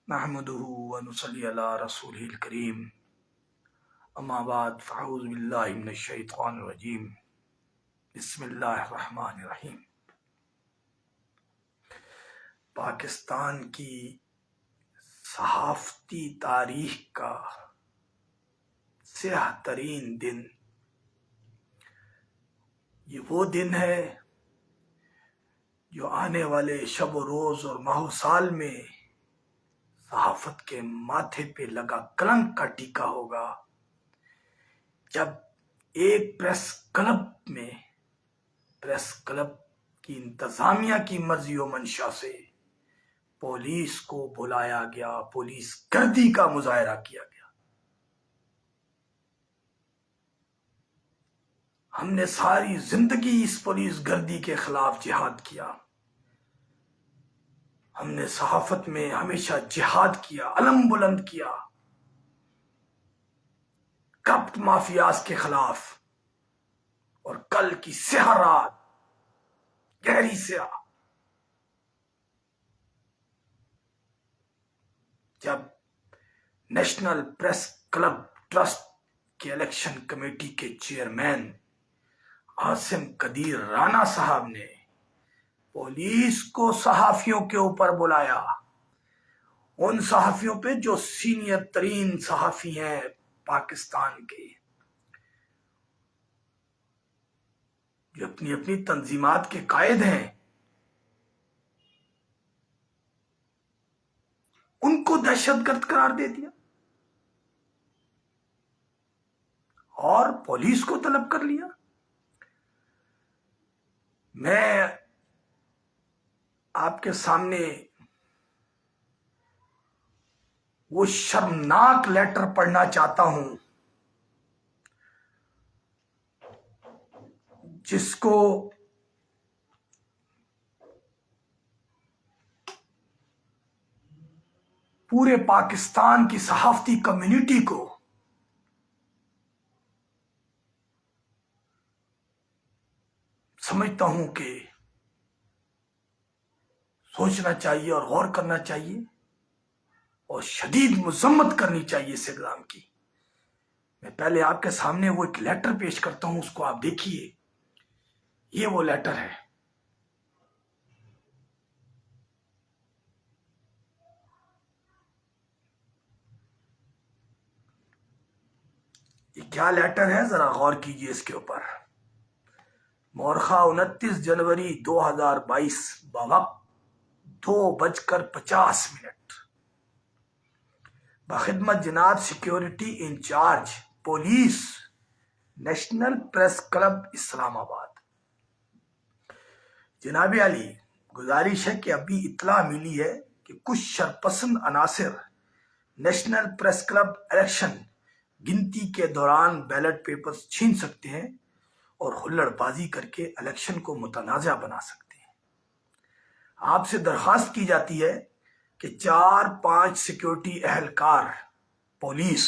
نحمده ونصلي على رسوله الكريم اما بعد فاعوذ باللہ من الشیطان الرجیم بسم اللہ الرحمن الرحیم۔ پاکستان کی صحافتی تاریخ کا سیاہ ترین دن یہ وہ دن ہے جو آنے والے شب و روز اور ماہ و سال میں صحافت کے ماتھے پہ لگا کلنک کا ٹیکا ہوگا، جب ایک پریس کلب کی انتظامیہ کی مرضی و منشا سے پولیس کو بلایا گیا، پولیس گردی کا مظاہرہ کیا گیا۔ ہم نے ساری زندگی اس پولیس گردی کے خلاف جہاد کیا، ہم نے صحافت میں ہمیشہ جہاد کیا، علم بلند کیا کرپٹ مافیاز کے خلاف، اور کل کی سیاہ رات، گہری سیاہ، جب نیشنل پریس کلب ٹرسٹ کے الیکشن کمیٹی کے چیئرمین عاصم قدیر رانا صاحب نے پولیس کو صحافیوں کے اوپر بلایا، ان صحافیوں پہ جو سینئر ترین صحافی ہیں پاکستان کے، جو اپنی اپنی تنظیمات کے قائد ہیں، ان کو دہشت گرد قرار دے دیا اور پولیس کو طلب کر لیا۔ میں آپ کے سامنے وہ شرمناک لیٹر پڑھنا چاہتا ہوں جس کو پورے پاکستان کی صحافتی کمیونٹی کو سمجھتا ہوں کہ سوچنا چاہیے اور غور کرنا چاہیے اور شدید مذمت کرنی چاہیے اس اقدام کی۔ میں پہلے آپ کے سامنے وہ ایک لیٹر پیش کرتا ہوں، اس کو آپ دیکھیے۔ یہ وہ لیٹر ہے۔ یہ کیا لیٹر ہے، ذرا غور کیجئے اس کے اوپر۔ مورخہ 29 جنوری 2022 بوقت 2:50 بخدمت جناب security incharge police national press club Islamabad. جناب علی، گزارش ہے کہ ابھی اطلاع ملی ہے کہ کچھ شرپسند عناصر نیشنل پریس کلب الیکشن گنتی کے دوران بیلٹ پیپرز چھین سکتے ہیں اور ہلڑ بازی کر کے الیکشن کو متنازع بنا سکتے ہیں۔ آپ سے درخواست کی جاتی ہے کہ 4-5 سیکیورٹی اہلکار پولیس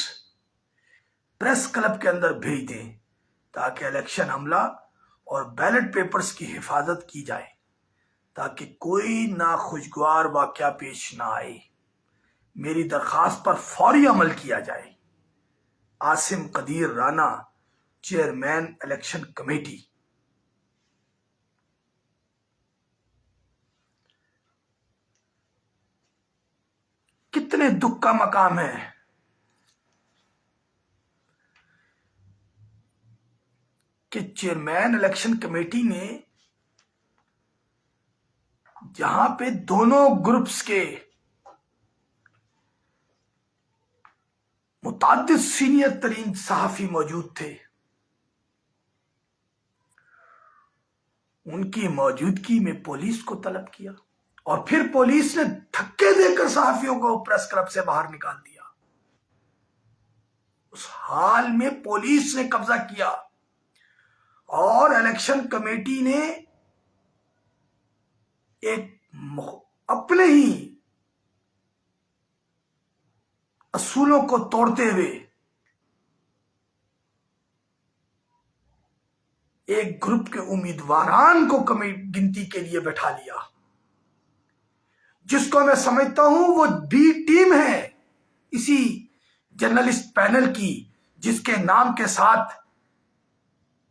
پریس کلب کے اندر بھیج دیں تاکہ الیکشن عملہ اور بیلٹ پیپرز کی حفاظت کی جائے، تاکہ کوئی ناخوشگوار واقعہ پیش نہ آئے۔ میری درخواست پر فوری عمل کیا جائے۔ عاصم قدیر رانا، چیئرمین الیکشن کمیٹی۔ کتنے دکھ کا مقام ہے کہ چیئرمین الیکشن کمیٹی نے جہاں پہ دونوں گروپس کے متعدد سینئر ترین صحافی موجود تھے، ان کی موجودگی میں پولیس کو طلب کیا اور پھر پولیس نے دھکے دے کر صحافیوں کو پریس کلب سے باہر نکال دیا۔ اس حال میں پولیس نے قبضہ کیا اور الیکشن کمیٹی نے ایک اپنے ہی اصولوں کو توڑتے ہوئے ایک گروپ کے امیدواران کو گنتی کے لیے بٹھا لیا، جس کو میں سمجھتا ہوں وہ بی ٹیم ہے اسی جرنلسٹ پینل کی، جس کے نام کے ساتھ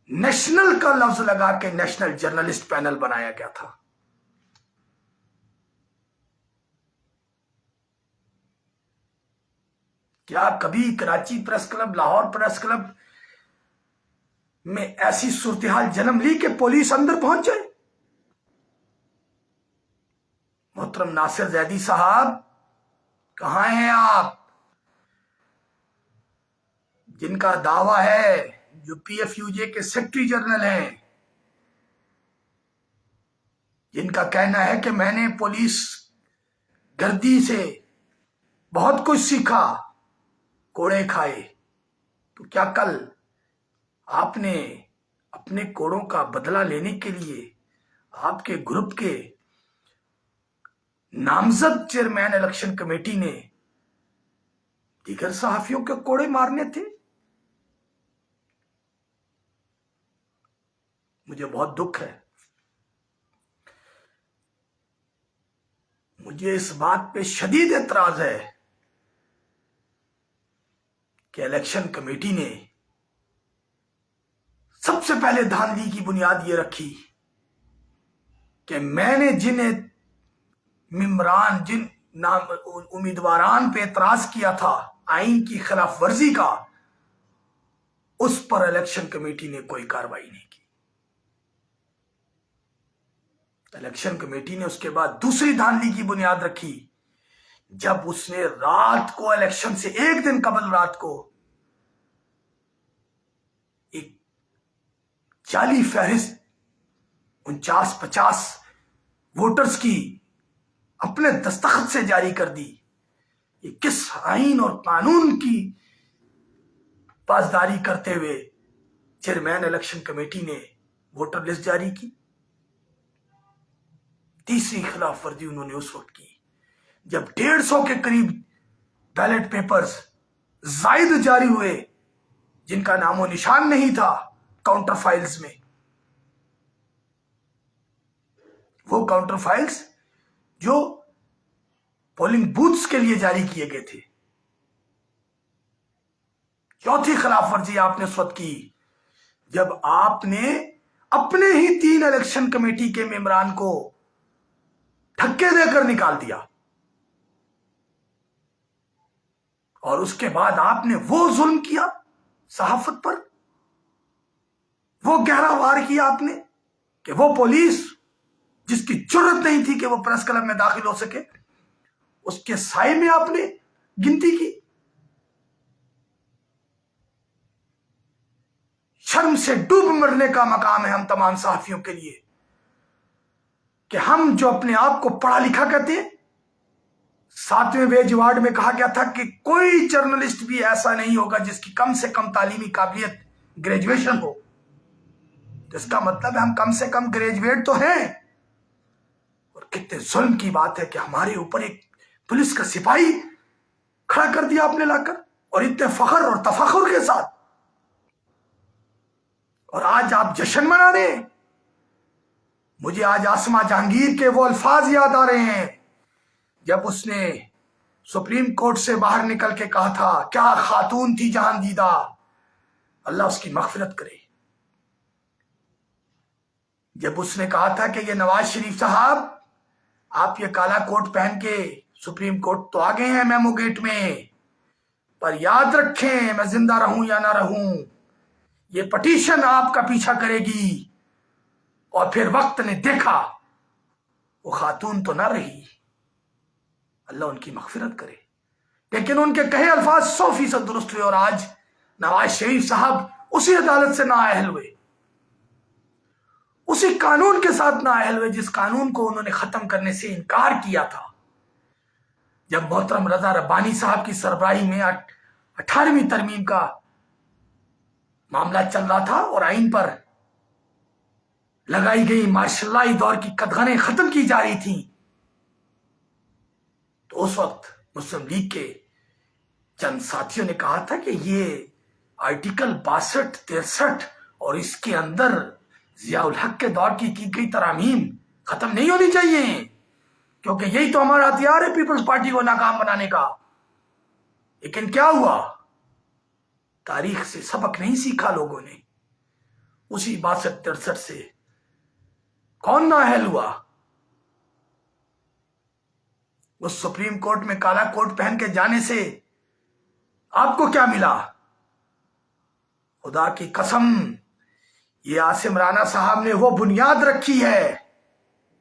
نیشنل کا لفظ لگا کے نیشنل جرنلسٹ پینل بنایا گیا تھا۔ کیا کبھی Karachi press club, Lahore press club میں ایسی صورتحال جنم لی کہ پولیس اندر پہنچ جائے؟ محترم ناصر زیدی صاحب کہاں ہیں آپ، جن کا دعویٰ ہے جو پی ایف یو جے کے سیکرٹری جنرل ہیں، جن کا کہنا ہے کہ میں نے پولیس گردی سے بہت کچھ سیکھا، کوڑے کھائے، تو کیا کل آپ نے اپنے کوڑوں کا بدلہ لینے کے لیے آپ کے گروپ کے نامزد چیئرمین الیکشن کمیٹی نے دیگر صحافیوں کے کوڑے مارنے تھے؟ مجھے بہت دکھ ہے، مجھے اس بات پہ شدید اعتراض ہے کہ الیکشن کمیٹی نے سب سے پہلے دھاندلی کی بنیاد یہ رکھی کہ میں نے جن امیدواران پہ اعتراض کیا تھا آئین کی خلاف ورزی کا، اس پر الیکشن کمیٹی نے کوئی کارروائی نہیں کی۔ الیکشن کمیٹی نے اس کے بعد دوسری دھاندلی کی بنیاد رکھی جب اس نے رات کو، الیکشن سے ایک دن قبل رات کو، ایک جعلی فہرست 49-50 ووٹرز کی اپنے دستخط سے جاری کر دی۔ یہ کس آئین اور قانون کی پاسداری کرتے ہوئے چیئرمین الیکشن کمیٹی نے ووٹر لسٹ جاری کی؟ تیسری خلاف ورزی انہوں نے اس وقت کی جب 150 کے قریب بیلٹ پیپرز زائد جاری ہوئے جن کا نام و نشان نہیں تھا کاؤنٹر فائلز میں، وہ کاؤنٹر فائلز جو پولنگ بوتھس کے لیے جاری کیے گئے تھے۔ چوتھی خلاف ورزی آپ نے اس وقت کی جب آپ نے اپنے ہی 3 الیکشن کمیٹی کے ممبران کو دھکے دے کر نکال دیا، اور اس کے بعد آپ نے وہ ظلم کیا صحافت پر، وہ گہرا وار کیا آپ نے کہ وہ پولیس جس کی جرت نہیں تھی کہ وہ پریس کلب میں داخل ہو سکے، اس کے سائے میں آپ نے گنتی کی۔ شرم سے ڈوب مرنے کا مقام ہے ہم تمام صحافیوں کے لیے کہ ہم جو اپنے آپ کو پڑھا لکھا کہتے ہیں، 7ویں ویج ایوارڈ میں کہا گیا تھا کہ کوئی جرنلسٹ بھی ایسا نہیں ہوگا جس کی کم سے کم تعلیمی قابلیت گریجویشن ہو، تو اس کا مطلب ہے ہم کم سے کم گریجویٹ تو ہیں۔ اور کتنے ظلم کی بات ہے کہ ہمارے اوپر ایک پولیس کا سپاہی کھڑا کر دیا آپ نے لا کر، اور اتنے فخر اور تفخر کے ساتھ، اور آج آپ جشن منا رہے ہیں۔ مجھے آج آسما جہانگیر کے وہ الفاظ یاد آ رہے ہیں جب اس نے سپریم کورٹ سے باہر نکل کے کہا تھا، کیا خاتون تھی جہان دیدہ، اللہ اس کی مغفرت کرے، جب اس نے کہا تھا کہ یہ نواز شریف صاحب آپ یہ کالا کوٹ پہن کے سپریم کورٹ تو آ گئے ہیں میمو گیٹ میں، پر یاد رکھیں میں زندہ رہوں یا نہ رہوں یہ پٹیشن آپ کا پیچھا کرے گی۔ اور پھر وقت نے دیکھا وہ خاتون تو نہ رہی، اللہ ان کی مغفرت کرے، لیکن ان کے کہے الفاظ 100% درست ہوئے، اور آج نواز شریف صاحب اسی عدالت سے نااہل ہوئے، اسی قانون کے ساتھ نااہل ہوئے جس قانون کو انہوں نے ختم کرنے سے انکار کیا تھا جب محترم رضا ربانی صاحب کی سربراہی میں 18ویں ترمیم کا معاملہ چل رہا تھا اور آئین پر لگائی گئی مارشل لائی دور کی قدغنیں ختم کی جا رہی تھیں، تو اس وقت مسلم لیگ کے چند ساتھیوں نے کہا تھا کہ یہ آرٹیکل 62-63 اور اس کے اندر ضیاء الحق کے دور کی گئی ترامیم ختم نہیں ہونی چاہیے، کیونکہ یہی تو ہمارا ہتھیار ہے پیپلز پارٹی کو ناکام بنانے کا. لیکن کیا ہوا؟ تاریخ سے سبق نہیں سیکھا لوگوں نے. اسی 62-63 سے کون نااہل ہوا؟ اس سپریم کورٹ میں کالا کوٹ پہن کے جانے سے آپ کو کیا ملا؟ خدا کی قسم، یہ عاصم رانا صاحب نے وہ بنیاد رکھی ہے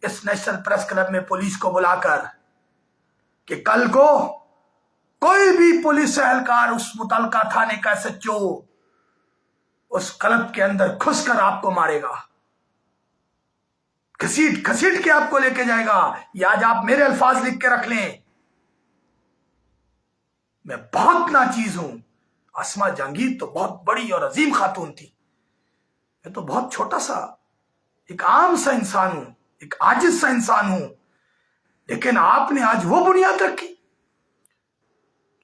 اس نیشنل پریس کلب میں پولیس کو بلا کر کہ کل کو کوئی بھی پولیس اہلکار اس متعلقہ تھانے کا SHO اس کلب کے اندر گھس کر آپ کو مارے گا، گھسیٹ کے آپ کو لے کے جائے گا. یہ آج آپ میرے الفاظ لکھ کے رکھ لیں. میں بہت ناچیز ہوں. اسما جہانگیر تو بہت بڑی اور عظیم خاتون تھی. میں تو بہت چھوٹا سا ایک عام سا انسان ہوں، ایک عاجز سا انسان ہوں. لیکن آپ نے آج وہ بنیاد رکھی.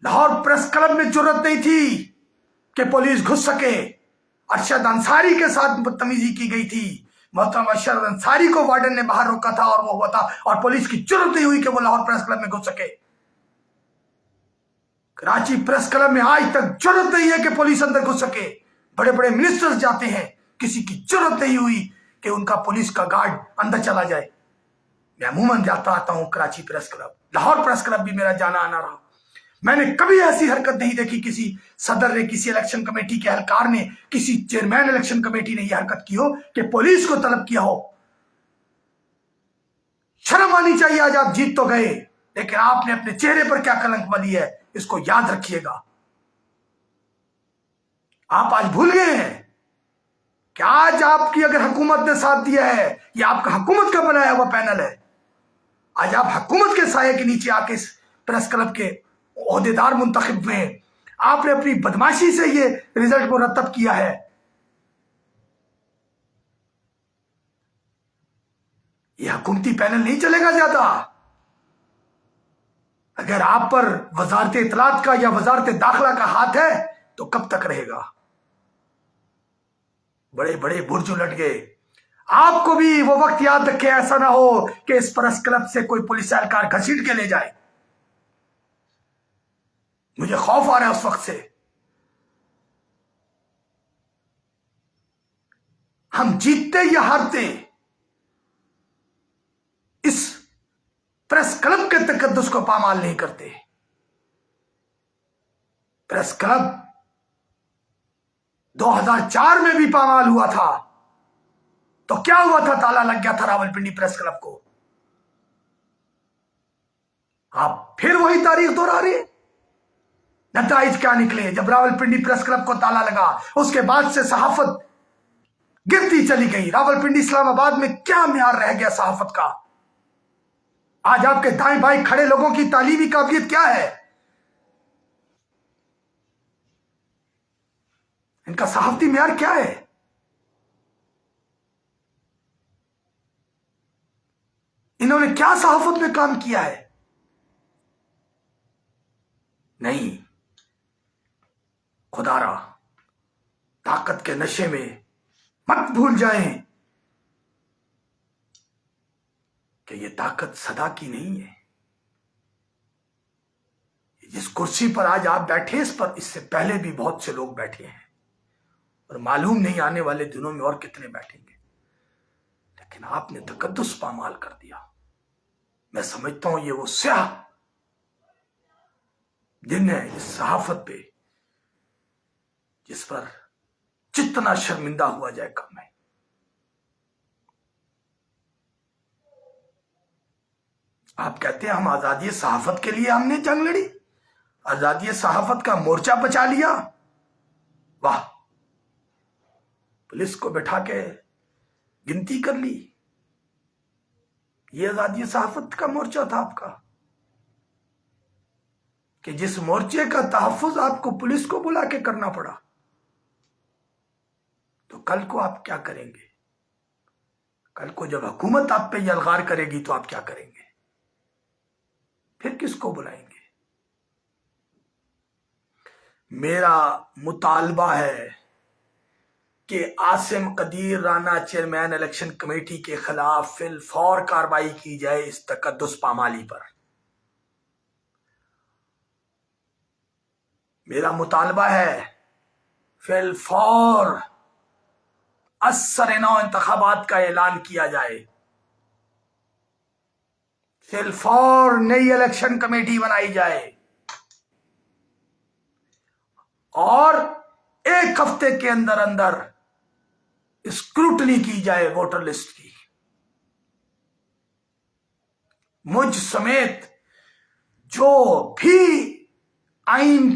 لاہور پریس کلب میں جرت نہیں تھی کہ پولیس گھس سکے. ارشد انصاری کے ساتھ بدتمیزی کی گئی تھی. محترم ارشد انصاری کو وارڈن نے باہر روکا تھا اور وہ ہوا تھا، اور پولیس کی جرت نہیں ہوئی کہ وہ لاہور پریس کلب میں گھس سکے. کراچی پریس کلب میں آج تک جرت نہیں ہے کہ پولیس اندر گھس سکے. بڑے بڑے منسٹرز جاتے ہیں، کسی کی جرت نہیں ہوئی کہ ان کا پولیس کا گارڈ اندر چلا جائے. میں عموماً جاتا آتا ہوں Karachi press club, Lahore press club بھی میرا جانا آنا رہا. میں نے کبھی ایسی حرکت نہیں دیکھی کسی صدر نے، کسی الیکشن کمیٹی کے اہلکار نے، کسی چیئرمین الیکشن کمیٹی نے یہ حرکت کی ہو کہ پولیس کو طلب کیا ہو. شرم آنی چاہیے. آج آپ جیت تو گئے، لیکن آپ نے اپنے چہرے پر کیا کلنک ملی ہے اس کو یاد رکھیے گا. آپ آج بھول گئے ہیں کہ آج آپ کی اگر حکومت نے ساتھ دیا ہے، یہ آپ کا حکومت کا بنایا ہوا پینل ہے. آج آپ حکومت کے سائے کے نیچے آ کے اس پریس کلب کے عہدیدار منتخب ہوئے. آپ نے اپنی بدماشی سے یہ رزلٹ مرتب کیا ہے. یہ حکومتی پینل نہیں چلے گا زیادہ. اگر آپ پر وزارت اطلاعات کا یا وزارت داخلہ کا ہاتھ ہے تو کب تک رہے گا؟ بڑے بڑے برج الٹ گئے. آپ کو بھی وہ وقت یاد رکھے، ایسا نہ ہو کہ اس پریس کلب سے کوئی پولیس اہلکار گھسیٹ کے لے جائے. مجھے خوف آ رہا ہے اس وقت سے. ہم جیتتے یا ہارتے اس پریس کلب کے تقدس کو پامال نہیں کرتے. پریس کلب 2004 میں بھی پامال ہوا تھا تو کیا ہوا تھا؟ تالا لگ گیا تھا راولپنڈی پریس کلب کو. آپ پھر وہی تاریخ دہرا رہے ہیں. نتائج کیا نکلے جب راولپنڈی پریس کلب کو تالا لگا؟ اس کے بعد سے صحافت گرتی چلی گئی. راولپنڈی اسلام آباد میں کیا معیار رہ گیا صحافت کا؟ آج آپ کے دائیں بائیں کھڑے لوگوں کی تعلیمی قابلیت کیا ہے؟ ان کا صحافتی معیار کیا ہے؟ انہوں نے کیا صحافت میں کام کیا ہے؟ نہیں. خدا را طاقت کے نشے میں مت بھول جائیں کہ یہ طاقت صدا کی نہیں ہے. جس کرسی پر آج آپ بیٹھے اس پر اس سے پہلے بھی بہت سے لوگ بیٹھے ہیں، اور معلوم نہیں آنے والے دنوں میں اور کتنے بیٹھیں گے. لیکن آپ نے تقدس پامال کر دیا. میں سمجھتا ہوں یہ وہ سیاہ دن ہے اس صحافت پہ جس پر جتنا شرمندہ ہوا جائے کم ہے. آپ کہتے ہیں ہم آزادی صحافت کے لیے ہم نے جنگ لڑی، آزادی صحافت کا مورچہ بچا لیا. واہ، پولیس کو بٹھا کے گنتی کر لی. یہ آزادی صحافت کا مورچہ تھا آپ کا کہ جس مورچے کا تحفظ آپ کو پولیس کو بلا کے کرنا پڑا. تو کل کو آپ کیا کریں گے؟ کل کو جب حکومت آپ پہ یلغار کرے گی تو آپ کیا کریں گے؟ پھر کس کو بلائیں گے؟ میرا مطالبہ ہے کہ عاصم قدیر رانا چیئرمین الیکشن کمیٹی کے خلاف فی الفور کارروائی کی جائے اس تقدس پامالی پر۔ میرا مطالبہ ہے فی الفور اثر نو انتخابات کا اعلان کیا جائے، فی الفور نئی الیکشن کمیٹی بنائی جائے اور 1 ہفتے کے اندر اندر اسکروٹنی کی جائے ووٹر لسٹ کی۔ مجھ سمیت جو بھی آئین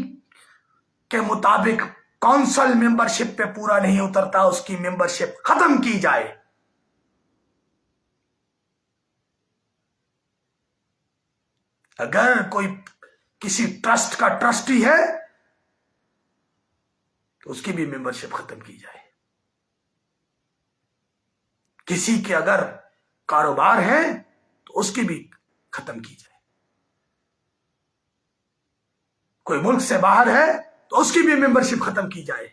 کے مطابق کونسل ممبرشپ پہ پورا نہیں اترتا اس کی ممبرشپ ختم کی جائے۔ اگر کوئی کسی ٹرسٹ کا ٹرسٹی ہے تو اس کی بھی ممبرشپ ختم کی جائے۔ کسی کے اگر کاروبار ہے تو اس کی بھی ختم کی جائے۔ کوئی ملک سے باہر ہے تو اس کی بھی ممبرشپ ختم کی جائے۔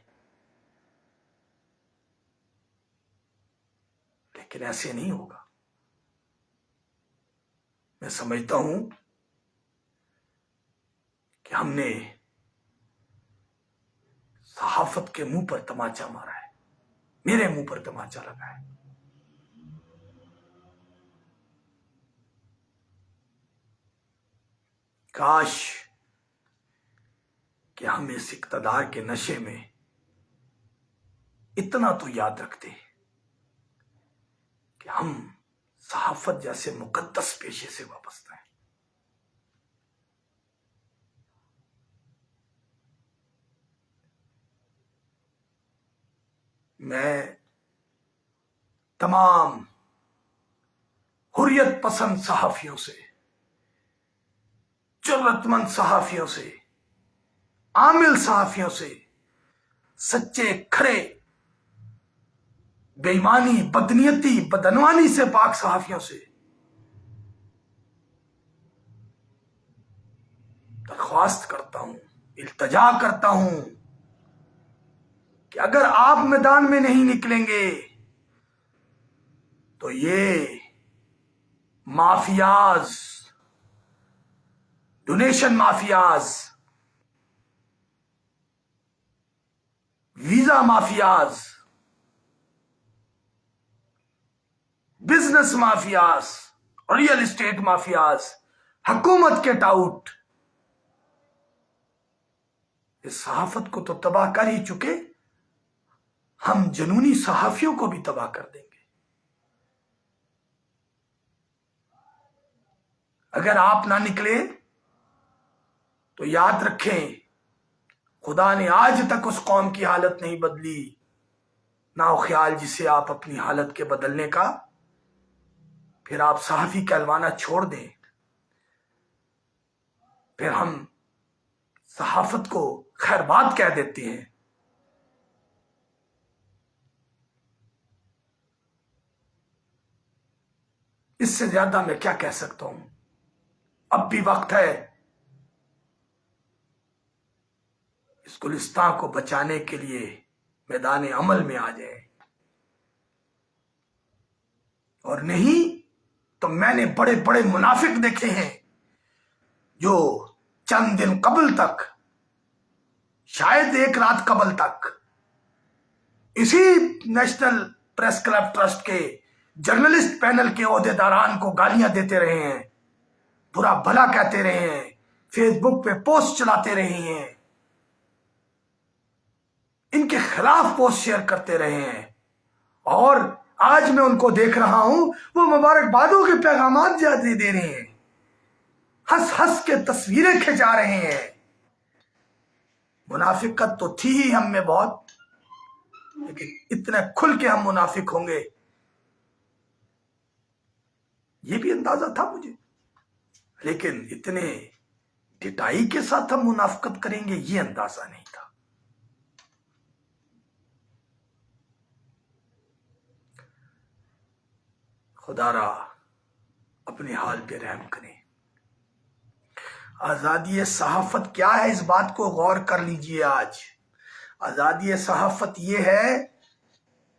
لیکن ایسے نہیں ہوگا۔ میں سمجھتا ہوں کہ ہم نے صحافت کے منہ پر تماچا مارا ہے، میرے منہ پر تماچا لگا ہے۔ کاش کہ ہم اس اقتدار کے نشے میں اتنا تو یاد رکھتے کہ ہم صحافت جیسے مقدس پیشے سے وابستہ ہیں۔ میں تمام حریت پسند صحافیوں سے، جرأت مند صحافیوں سے، عامل صحافیوں سے، سچے کھڑے بے ایمانی بدنیتی بدعنوانی سے پاک صحافیوں سے درخواست کرتا ہوں، التجا کرتا ہوں کہ اگر آپ میدان میں نہیں نکلیں گے تو یہ mafias, donation mafias, visa mafias, business mafias, real estate mafias, حکومت کے ٹاؤٹ اس صحافت کو تو تباہ کر ہی چکے، ہم جنونی صحافیوں کو بھی تباہ کر دیں گے۔ اگر آپ نہ نکلے تو یاد رکھیں خدا نے آج تک اس قوم کی حالت نہیں بدلی، نہ وہ خیال جسے آپ اپنی حالت کے بدلنے کا۔ پھر آپ صحافی کہلوانا چھوڑ دیں، پھر ہم صحافت کو خیر بات کہہ دیتے ہیں۔ اس سے زیادہ میں کیا کہہ سکتا ہوں؟ اب بھی وقت ہے اس گلستان کو بچانے کے لیے میدان عمل میں آ جائیں، اور نہیں تو میں نے بڑے بڑے منافق دیکھے ہیں جو چند دن قبل تک، شاید 1 رات قبل تک، اسی نیشنل پریس کلب ٹرسٹ کے جرنلسٹ پینل کے عہدیداران کو گالیاں دیتے رہے ہیں، برا بھلا کہتے رہے ہیں، فیس بک پہ پوسٹ چلاتے رہے ہیں، ان کے خلاف پوسٹ شیئر کرتے رہے ہیں، اور آج میں ان کو دیکھ رہا ہوں وہ مبارکبادوں کے پیغامات زیادہ دے رہے ہیں، ہنس ہنس کے تصویریں کھنچا رہے ہیں۔ منافقت تو تھی ہی ہم میں بہت، لیکن اتنے کھل کے ہم منافق ہوں گے یہ بھی اندازہ تھا مجھے، لیکن اتنے ڈٹائی کے ساتھ ہم منافقت کریں گے یہ اندازہ نہیں تھا۔ خدا را اپنے حال پہ رحم کریں۔ آزادی صحافت کیا ہے اس بات کو غور کر لیجئے۔ آج آزادی صحافت یہ ہے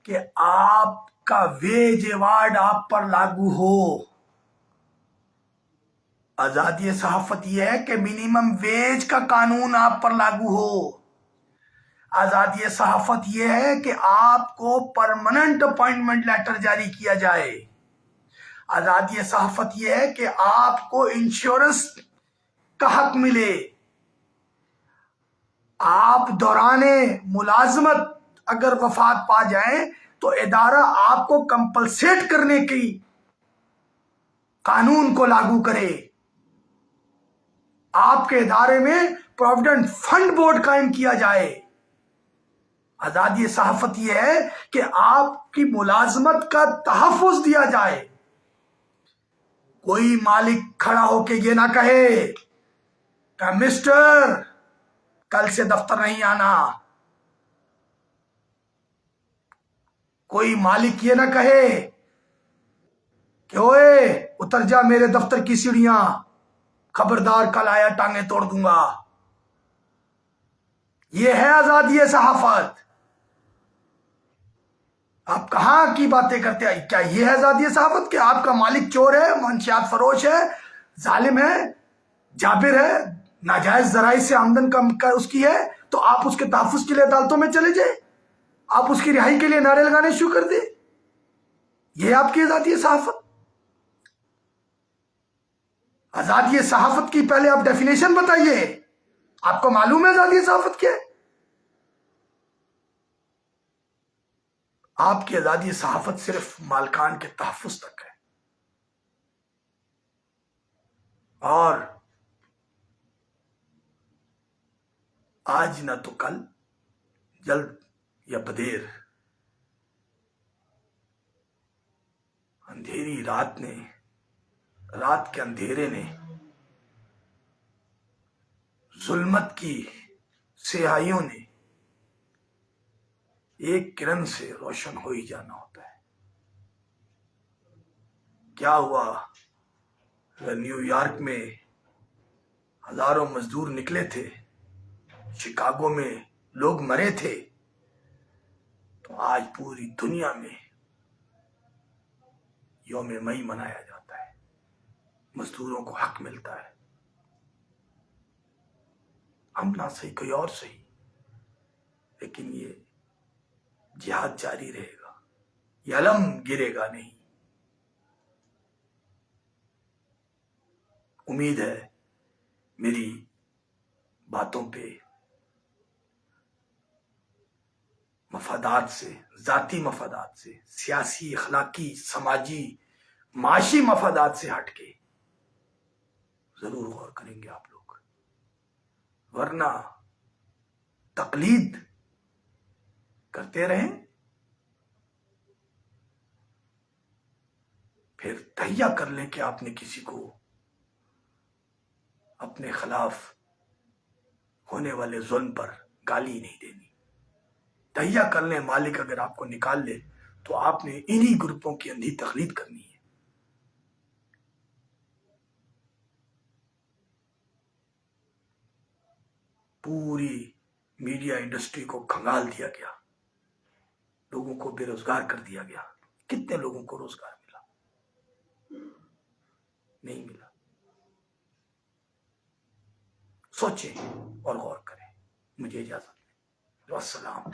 کہ آپ کا ویج ایوارڈ آپ پر لاگو ہو. آزادی صحافت یہ ہے کہ منیمم ویج کا قانون آپ پر لاگو ہو. آزادی صحافت یہ ہے کہ آپ کو پرماننٹ اپائنٹمنٹ لیٹر جاری کیا جائے. آزادی صحافت یہ ہے کہ آپ کو انشورنس کا حق ملے. آپ دوران ملازمت اگر وفات پا جائیں تو ادارہ آپ کو کمپلسیٹ کرنے کی قانون کو لاگو کرے. آپ کے ادارے میں پروویڈنٹ فنڈ بورڈ قائم کیا جائے. آزادی صحافت یہ ہے کہ آپ کی ملازمت کا تحفظ دیا جائے. کوئی مالک کھڑا ہو کے یہ نہ کہے کہ مسٹر کل سے دفتر نہیں آنا. کوئی مالک یہ نہ کہے کہ اوئے اتر جا میرے دفتر کی سیڑھیاں، خبردار کل آیا ٹانگیں توڑ دوں گا. یہ ہے آزادی صحافت. آپ کہاں کی باتیں کرتے ہیں؟ کیا یہ ہے آزادی صحافت کہ آپ کا مالک چور ہے، منشیات فروش ہے، ظالم ہے، جابر ہے، ناجائز ذرائع سے آمدن کا اس کی ہے، تو آپ اس کے تحفظ کے لیے عدالتوں میں چلے جائیں، آپ اس کی رہائی کے لیے نعرے لگانے شروع کر دیں؟ یہ آپ کی آزادی صحافت؟ آزادی صحافت کی پہلے آپ ڈیفینیشن بتائیے. آپ کو معلوم ہے آزادی صحافت کیا ہے؟ آپ کی آزادی صحافت صرف مالکان کے تحفظ تک ہے، اور آج نہ تو کل، جلد یا بدیر، اندھیری رات کے اندھیرے نے، ظلمت کی سیاہیوں نے ایک کرن سے روشن ہو ہی جانا ہوتا ہے. کیا ہوا؟ نیو یارک میں ہزاروں مزدور نکلے تھے، شکاگو میں لوگ مرے تھے، تو آج پوری دنیا میں یوم مئی منایا جاتا ہے. مزدوروں کو حق ملتا ہے. ہم نہ صحیح کوئی اور صحیح، لیکن یہ جہاد جاری رہے گا، یہ علم گرے گا نہیں. امید ہے میری باتوں پہ مفادات سے، ذاتی مفادات سے، سیاسی، اخلاقی، سماجی، معاشی مفادات سے ہٹ کے ضرور غور کریں گے آپ لوگ. ورنہ تقلید کرتے رہیں، پھر تہیہ کر لیں کہ آپ نے کسی کو اپنے خلاف ہونے والے ظلم پر گالی نہیں دینی. تہیہ کر لیں مالک اگر آپ کو نکال لے تو آپ نے انہی گروپوں کی اندھی تقلید کرنی ہے. پوری میڈیا انڈسٹری کو کھنگال دیا گیا، لوگوں کو بے روزگار کر دیا گیا. کتنے لوگوں کو روزگار ملا؟ نہیں ملا. سوچیں اور غور کریں. مجھے اجازت دیں. السلام.